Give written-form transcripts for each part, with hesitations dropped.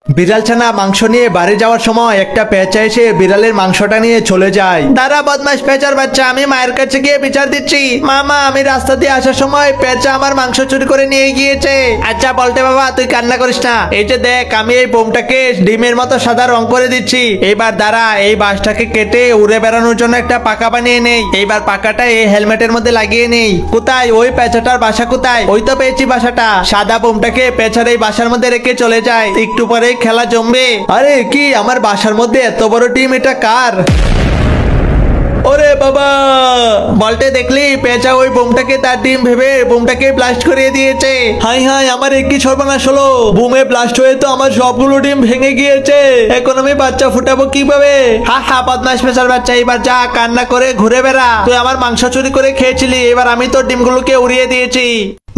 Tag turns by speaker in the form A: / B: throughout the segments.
A: বিড়াল ছানা মাংস নিয়ে বাড়ি যাওয়ার সময় একটা পেঁচা এসে বিড়ালের মাংসটা নিয়ে চলে যায়। দাঁড়া বদমাশ পেঁচার বাচ্চা, আমি মায়ের কাছে গিয়ে বিচার দিচ্ছি। মামা, আমি রাস্তা দিয়ে আসার সময় পেঁচা আমার মাংস চুরি করে নিয়ে গিয়েছে। আচ্ছা বলতে বাবা, তুই কান্না করিস না। এই যে দেখ, আমি এই বোমটাকে ডিমের মতো সাদা রং করে দিচ্ছি। এইবার দাঁড়া, এই বাঁশটাকে কেটে উড়ে বেড়ানোর জন্য একটা পাকা বানিয়ে নেই। এইবার পাকাটা এই হেলমেটের মধ্যে লাগিয়ে নেই। কোথায় ওই পেঁচাটার বাসা? কোথায়? ওই তো পেয়েছি বাসাটা। সাদা বোমটাকে পেঁচার এই বাসার মধ্যে রেখে চলে যায়। একটু পরে খেলা জমবে। আরে কি, আমার বাসার মধ্যে এত বড় টিম, এটা কার? ওরে বাবা, বলতে দেখলি পেঁচা ওই বোমটাকে তার ডিম ভেবে বোমটাকে ব্লাস্ট করিয়ে দিয়েছে। হাই হাই, আমার কি সর্বনাশ হলো! বোমে ব্লাস্ট হয়ে তো আমার সবগুলো ডিম ভেঙে গিয়েছে। এখন আমি বাচ্চা ফুটাবো কিভাবে? হা হা, বদমাশ পেঁচার বাচ্চা, এবার যা কান্না করে ঘুরে বেড়া। তুই আমার মাংস চুরি করে খেয়েছিলি, এবার আমি তোর ডিমগুলোকে উড়িয়ে দিয়েছি।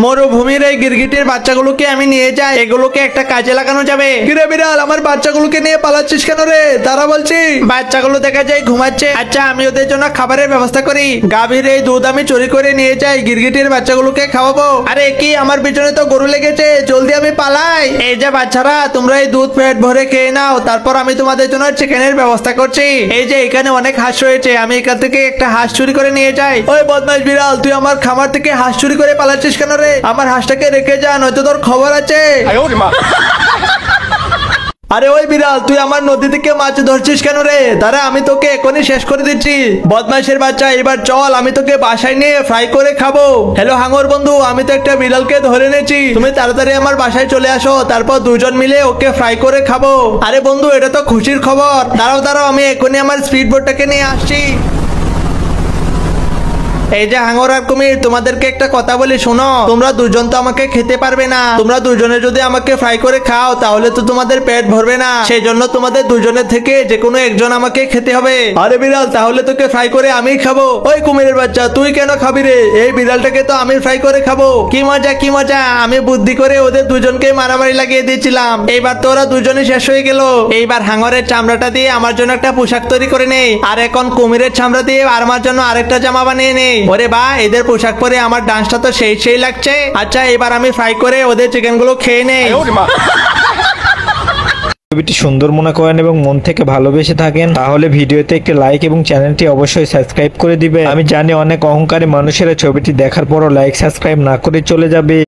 A: মরুভূমির এই গিরগিটির বাচ্চাগুলোকে আমি নিয়ে যাই, এগুলোকে একটা কাজে লাগানো যাবে। কিরে বিড়াল, আমার বাচ্চাগুলোকে নিয়ে পালাচ্ছিস কেন রে? তারা বলছি বাচ্চাগুলো দেখা যায় ঘুমাচ্ছে। আচ্ছা, আমি ওদের জন্য খাবারের ব্যবস্থা করি। গাভীর এই দুধ আমি চুরি করে নিয়ে যাই, গিরগিটির বাচ্চাগুলোকে খাওয়াবো। আরে কি, আমার পিছনে তো গরু লেগেছে, জলদি আমি পালাই। এই যে বাচ্চারা, তোমরা এই দুধ পেট ভরে খেয়ে নাও, তারপর আমি তোমাদের জন্য চিকেনের ব্যবস্থা করছি। এই যে এখানে অনেক হাঁস রয়েছে, আমি এখান থেকে একটা হাঁস চুরি করে নিয়ে যাই। ওই বদমাশ বিড়াল, তুই আমার খামার থেকে হাঁস চুরি করে পালাচ্ছিস কেন রে? আমার হাঁসটাকে রেখে যা, নয়তো তোর খবর আছে। আরে ওই বিড়াল, তুই আমার নদী থেকে মাছ ধরছিস কেন রে? দাঁড়া, আমি তোকে এখনই শেষ করে দিচ্ছি। বদমাইশের বাচ্চা, এবার চল, আমি তোকে বাসায় নিয়ে ফ্রাই করে খাবো। হ্যালো হাঙর বন্ধু, আমি তো একটা বিড়ালকে ধরে নেছি। তুমি তাড়াতাড়ি আমার বাসায় চলে আসো, তারপর দুজন মিলে ওকে ফ্রাই করে খাবো। আরে বন্ধু, এটা তো খুশির খবর। দাঁড়াও দাঁড়াও, আমি এখনই আমার স্পিড বোটটাকে নিয়ে আসছি। এই যে হাঙর আর কুমির, তোমাদেরকে একটা কথা বলি শোনো। তোমরা দুজন তো আমাকে খেতে পারবে না। তোমরা দুজনে যদি আমাকে ফ্রাই করে খাও, তাহলে তো তোমাদের পেট ভরবে না। সেই জন্য তোমাদের দুজনের থেকে যে কোনো একজন আমাকে খেতে হবে। আরে বিড়াল, তাহলে তোকে ফ্রাই করে আমি খাবো। ওই কুমিরের বাচ্চা, তুই কেন খাবি রে? এই বিড়ালটাকে তো আমি ফ্রাই করে খাবো। কি মজা কি মজা! আমি বুদ্ধি করে ওদের দুজনকে মারামারি লাগিয়ে দিয়েছিলাম। এইবার তো ওরা দুজনই শেষ হয়ে গেল। এইবার হাঙরের চামড়াটা দিয়ে আমার জন্য একটা পোশাক তৈরি করে নেই, আর এখন কুমিরের চামড়া দিয়ে আমার জন্য আরেকটা জামা বানিয়ে নেই। ওরে বা, এদের পোশাক পরে আমার ডান্সটা তো সেই লাগছে। আচ্ছা, এবার আমি ফ্রাই করে ওদের চিকেন গুলো খেয়ে নেই।
B: ছবিটি সুন্দর মনে করেন এবং মন থেকে ভালোবেসে থাকেন, তাহলে ভিডিওতে একটি লাইক এবং চ্যানেলটি অবশ্যই সাবস্ক্রাইব করে দিবেন। আমি জানি অনেক অহংকারী মানুষেরা ছবিটি দেখার পরও লাইক সাবস্ক্রাইব না করে চলে যাবে।